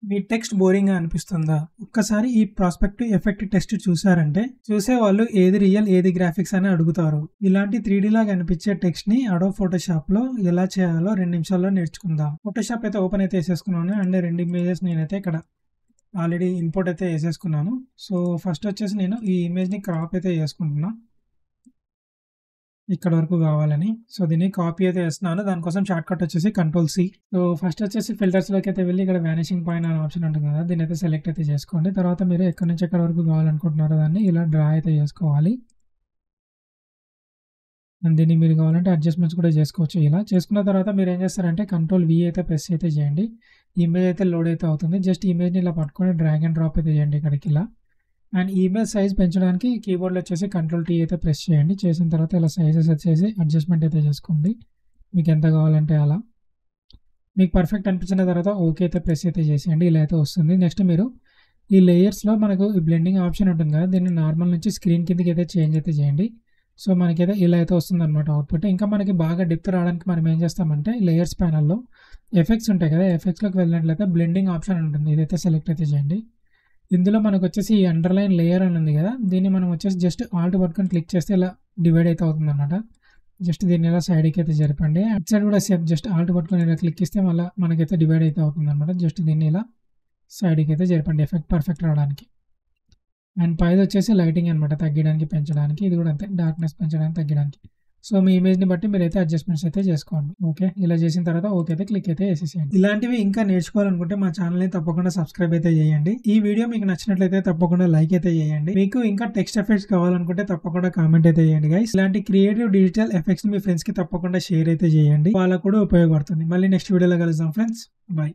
మీ text boring గా అనిపిస్తుందా? ఒక్కసారి ఈ ప్రాస్పెక్టివ్ ఎఫెక్ట్ టెస్ట్ చూసారంటే చూసే వాళ్ళు ఏది రియల్ ఏది గ్రాఫిక్స్ అని అడుగుతారు. ఇలాంటి 3D లాగా అనిపించే టెక్స్ట్ ని అడోబ్ ఫోటోషాప్ లో ఎలా చేయాలో 2 నిమిషాల్లో నేర్చుకుందాం. ఫోటోషాప్ అయితే ఓపెన్ అయితే వేసేసుకున్నాను అండ్ 2 ఇమేజెస్ నేనైతే ఇక్కడ ఆల్రెడీ ఇంపోర్ట్ అయితే వేసేసుకున్నాను. సో ఫస్ట్ వచ్చేసి నేను ఈ ఇమేజ్ ని క్రాప్ అయితే చేసుకుంటున్నా ఇక్కడ వరకు కావాలని. సో దీన్ని కాపీ అయితే వేస్తున్నాను. దానికోసం షార్ట్ కట్ వచ్చేసి Ctrl+C. సో ఫస్ట్ వచ్చేసి ఫిల్టర్స్ లోకి అయితే వెళ్ళి ఇక్కడ వానిషింగ్ పాయింట్ అనే ఆప్షన్ ఉంటుంది కదా, దీన్ని అయితే సెలెక్ట్ అయితే చేసుకోండి. తర్వాత మీరు ఎక్కడి నుంచి ఎక్కడి వరకు కావాలనుకుంటున్నారో దాన్ని ఇలా డ్రా అయితే చేసుకోవాలి. అండ్ దీన్ని మీరు కావాలంటే అడ్జస్ట్మెంట్స్ కూడా చేసుకోవచ్చు. ఇలా చేసుకున్న తర్వాత మీరు ఏం చేస్తారంటే Ctrl+V అయితే ప్రెస్ అయితే చేయండి. ఇమేజ్ అయితే లోడ్ అయితే అవుతుంది. జస్ట్ ఇమేజ్ని ఇలా పట్టుకొని డ్రాగ్ అండ్ డ్రాప్ అయితే చేయండి ఇక్కడికి ఇలా. అండ్ ఇమేజ్ సైజ్ పెంచడానికి కీబోర్డ్లో వచ్చేసి Ctrl+T అయితే ప్రెస్ చేయండి. చేసిన తర్వాత ఇలా సైజెస్ వచ్చేసి అడ్జస్ట్మెంట్ అయితే చేసుకోండి మీకు ఎంత కావాలంటే అలా. మీకు పర్ఫెక్ట్ అనిపించిన తర్వాత ఓకే అయితే ప్రెస్ అయితే చేసేయండి. ఇలా అయితే వస్తుంది. నెక్స్ట్ మీరు ఈ లేయర్స్లో మనకు ఈ బ్లెండింగ్ ఆప్షన్ ఉంటుంది కదా, దీన్ని నార్మల్ నుంచి స్క్రీన్ కిందకి అయితే చేంజ్ అయితే చేయండి. సో మనకైతే ఇలా అయితే వస్తుంది అనమాట అవుట్పుట్. ఇంకా మనకి బాగా డెప్త్ రావడానికి మనం ఏం చేస్తామంటే లేయర్స్ ప్యానల్లో ఎఫెక్ట్స్ ఉంటాయి కదా, ఎఫెక్ట్స్లోకి వెళ్ళినట్లయితే బ్లెండింగ్ ఆప్షన్ ఉంటుంది, ఇదైతే సెలెక్ట్ అయితే చేయండి. ఇందులో మనకు వచ్చేసి ఈ అండర్లైన్ లేయర్ అని ఉంది కదా, దీన్ని మనం వచ్చేసి జస్ట్ ఆల్ట్ పట్టుకొని క్లిక్ చేస్తే ఇలా డివైడ్ అయితే అవుతుంది అనమాట. జస్ట్ దీన్ని ఇలా సైడ్కి అయితే జరపండి. అటు సైడ్ కూడా సేమ్ జస్ట్ ఆల్ట్ పట్టుకొని ఇలా క్లిక్ ఇస్తే మళ్ళీ మనకైతే డివైడ్ అయితే అవుతుంది అనమాట. జస్ట్ దీన్ని ఇలా సైడ్కి అయితే జరపండి ఎఫెక్ట్ పర్ఫెక్ట్ రావడానికి. అండ్ పైది వచ్చేసి లైటింగ్ అనమాట, తగ్గడానికి పెంచడానికి. ఇది కూడా అంతే, డార్క్నెస్ పెంచడానికి తగ్గడానికి. సో మీ ఇమేజ్ని బట్టి మీరైతే అడ్జస్ట్మెంట్స్ అయితే చేసుకోండి. ఓకే, ఇలా చేసిన తర్వాత ఓకే అయితే క్లిక్ అయితే వేసేసేయండి. ఇలాంటివి ఇంకా నేర్చుకోవాలనుకుంటే మా ఛానల్ని తప్పకుండా సబ్స్క్రైబ్ అయితే చేయండి. ఈ వీడియో మీకు నచ్చినట్లయితే తప్పకుండా లైక్ అయితే చేయండి. మీకు ఇంకా టెక్స్ట్ ఎఫెక్ట్స్ కావాలనుకుంటే తప్పకుండా కామెంట్ అయితే చేయండి గైస్. ఇలాంటి క్రియేటివ్ డిజిటల్ ఎఫెక్ట్స్ మీ ఫ్రెండ్స్ కి తప్పకుండా షేర్ అయితే చేయండి, వాళ్ళకు కూడా ఉపయోగపడుతుంది. మళ్ళీ నెక్స్ట్ వీడియోలో కలుద్దాం ఫ్రెండ్స్, బాయ్.